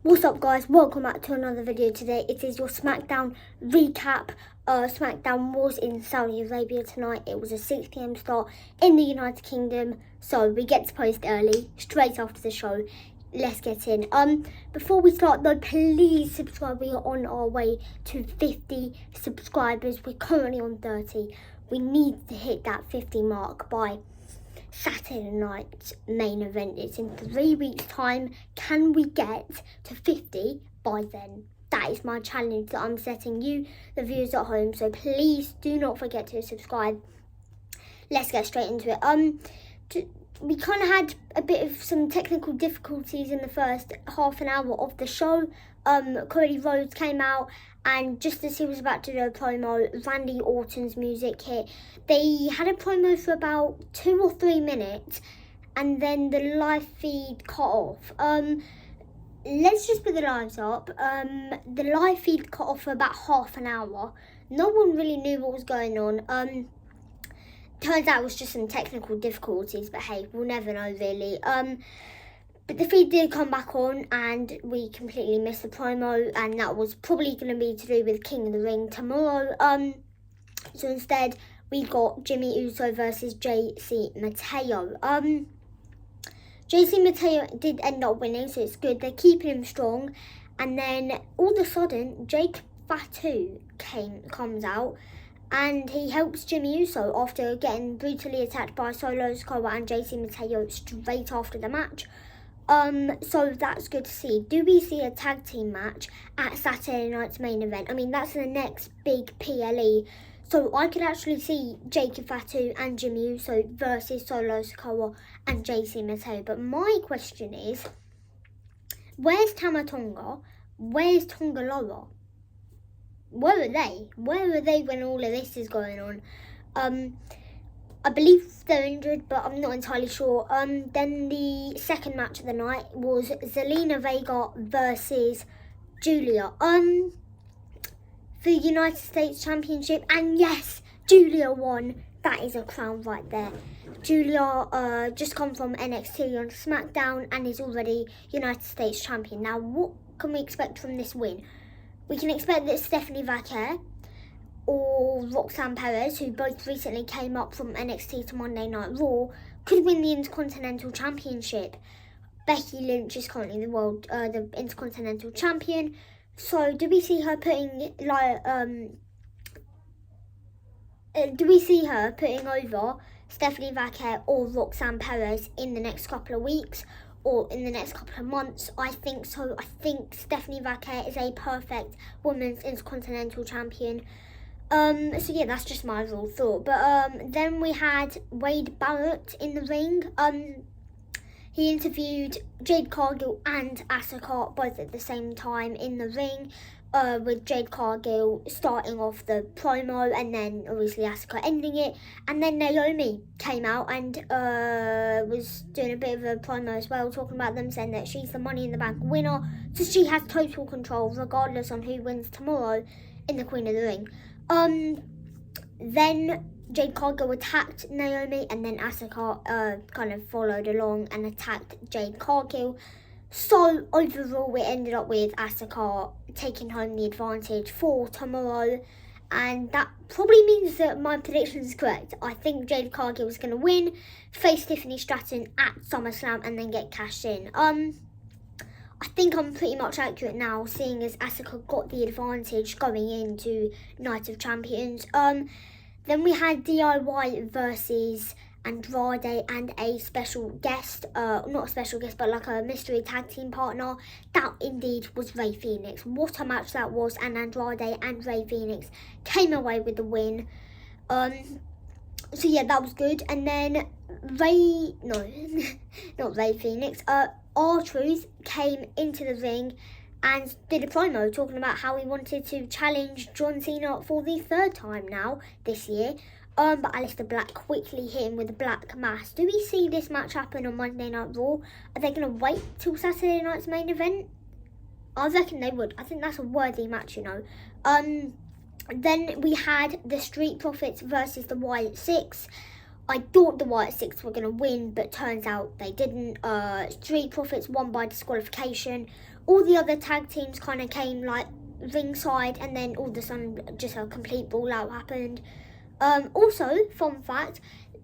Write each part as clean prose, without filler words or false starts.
What's up, guys? Welcome back to another video. Today it is your SmackDown recap. SmackDown was in Saudi Arabia tonight. It was a 6 PM start in the United Kingdom, so we get to post early straight after the show. Let's get in. Before we start though, please subscribe. We are on our way to 50 subscribers. We're currently on 30. We need to hit that 50 mark by Saturday night's main event. It's in 3 weeks' time. Can we get to 50 by then? That is my challenge that I'm setting you, the viewers at home. So please do not forget to subscribe. Let's get straight into it. We kind of had a bit of some technical difficulties in the first half an hour of the show. Cody Rhodes came out, and just as he was about to do a promo, Randy Orton's music hit. They had a promo for about 2 or 3 minutes, and then the live feed cut off. Let's just put the lives up. The live feed cut off for about half an hour. No one really knew what was going on. Turns out it was just some technical difficulties, but hey, we'll never know really. But the feed did come back on, and we completely missed the promo, and that was probably going to be to do with King of the Ring tomorrow. So instead, we got Jimmy Uso versus JC Mateo. JC Mateo did end up winning, so it's good. They're keeping him strong. And then all of a sudden, Jacob Fatu comes out, and he helps Jimmy Uso after getting brutally attacked by Sikoa and JC Mateo straight after the match. So that's good to see. Do we see a tag team match at Saturday night's main event? I mean, that's the next big PLE. So I could actually see Jacob Fatu and Jimmy Uso versus Sikoa and JC Mateo. But my question is, where's Tama Tonga? Where's Tonga Loa? Where are they? Where are they when all of this is going on? I believe they're injured, but I'm not entirely sure. Then the second match of the night was Zelina Vega versus Giulia. For the United States Championship, and yes, Giulia won. That is a crown right there. Giulia just come from NXT on SmackDown and is already United States Champion. Now, what can we expect from this win? We can expect that Tiffany Stratton or Roxanne Perez, who both recently came up from NXT to Monday Night Raw, could win the Intercontinental Championship. Becky Lynch is currently the Intercontinental Champion. So do we see her putting over Tiffany Stratton or Roxanne Perez in the next couple of weeks or in the next couple of months? I think so. I think Tiffany Stratton is a perfect women's Intercontinental Champion. So yeah, that's just my overall thought. But then we had Wade Barrett in the ring. He interviewed Jade Cargill and Asuka both at the same time in the ring, with Jade Cargill starting off the promo and then obviously Asuka ending it. And then Naomi came out and was doing a bit of a promo as well, talking about them, saying that she's the Money in the Bank winner, so she has total control regardless on who wins tomorrow in the Queen of the Ring. Then Jade Cargill attacked Naomi, and then Asuka kind of followed along and attacked Jade Cargill. So overall, we ended up with Asuka taking home the advantage for tomorrow, and that probably means that my prediction is correct. I think Jade Cargill is going to win, face Tiffany Stratton at SummerSlam, and then get cashed in. I think I'm pretty much accurate now, seeing as Asuka got the advantage going into Night of Champions. Then we had DIY versus Andrade and a special guest, not a special guest, but like a mystery tag team partner. That indeed was Rey Fenix. What a match that was, and Andrade and Rey Fenix came away with the win. So yeah, that was good. And then not Rey Fenix, R-Truth came into the ring and did a promo talking about how he wanted to challenge John Cena for the 3rd time now this year. But Alesteir Black quickly hit him with a black mass. Do we see this match happen on Monday Night Raw? Are they going to wait till Saturday night's main event? I reckon they would. I think that's a worthy match, you know. Then we had the Street Profits versus the Wyatt Sicks. I thought the Wyatt Sicks were going to win, but turns out they didn't. Street Profits won by disqualification. all the other tag teams kind of came like ringside, and then all of a sudden just a complete brawl out happened. Also, fun fact,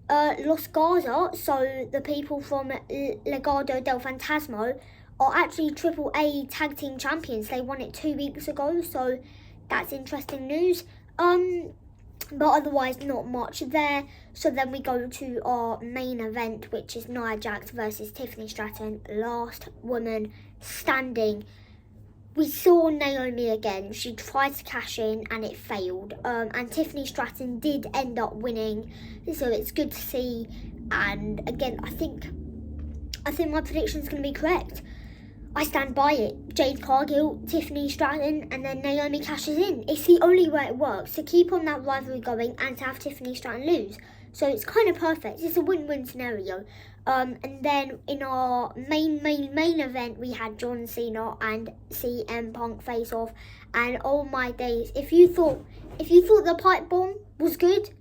Los Garza, so the people from Legado del Fantasma, are actually AAA tag team champions. They won it 2 weeks ago, so that's interesting news. But otherwise not much there. So then we go to our main event, which is Nia Jax versus Tiffany Stratton, last woman standing. We saw Naomi again. She tried to cash in and it failed. And Tiffany Stratton did end up winning, so it's good to see. And again, I think my prediction is going to be correct. I stand by it. Jade Cargill, Tiffany Stratton, and then Naomi cashes in. It's the only way it works, to keep on that rivalry going and to have Tiffany Stratton lose. So it's kind of perfect. It's a win-win scenario. And then in our main event, we had John Cena and CM Punk face off. And oh my days, if you thought the pipe bomb was good,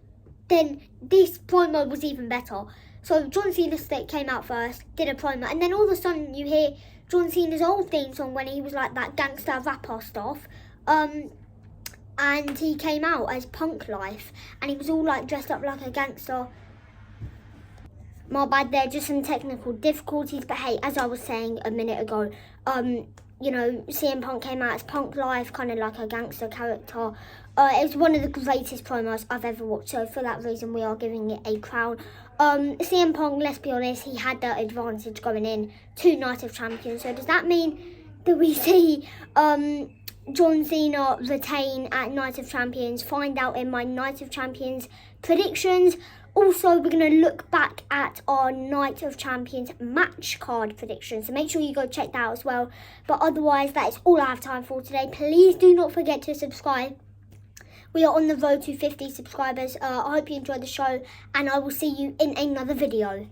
then this promo was even better. So John Cena came out first, did a promo, and then all of a sudden you hear John Cena's old theme song when he was like that gangster rapper stuff. And he came out as Punk Life, and he was all like dressed up like a gangster. My bad there, just some technical difficulties, but hey, as I was saying a minute ago, you know, CM Punk came out as Punk Life, kind of like a gangster character. It was one of the greatest promos I've ever watched, so for that reason we are giving it a crown. CM Punk, let's be honest, he had the advantage going in to Night of Champions, so does that mean that we see John Cena retain at Night of Champions? Find out in my Night of Champions predictions. Also, we're going to look back at our Night of Champions match card predictions, so make sure you go check that out as well. But otherwise, that is all I have time for today. Please do not forget to subscribe. We are on the road to 50 subscribers. I hope you enjoyed the show, and I will see you in another video.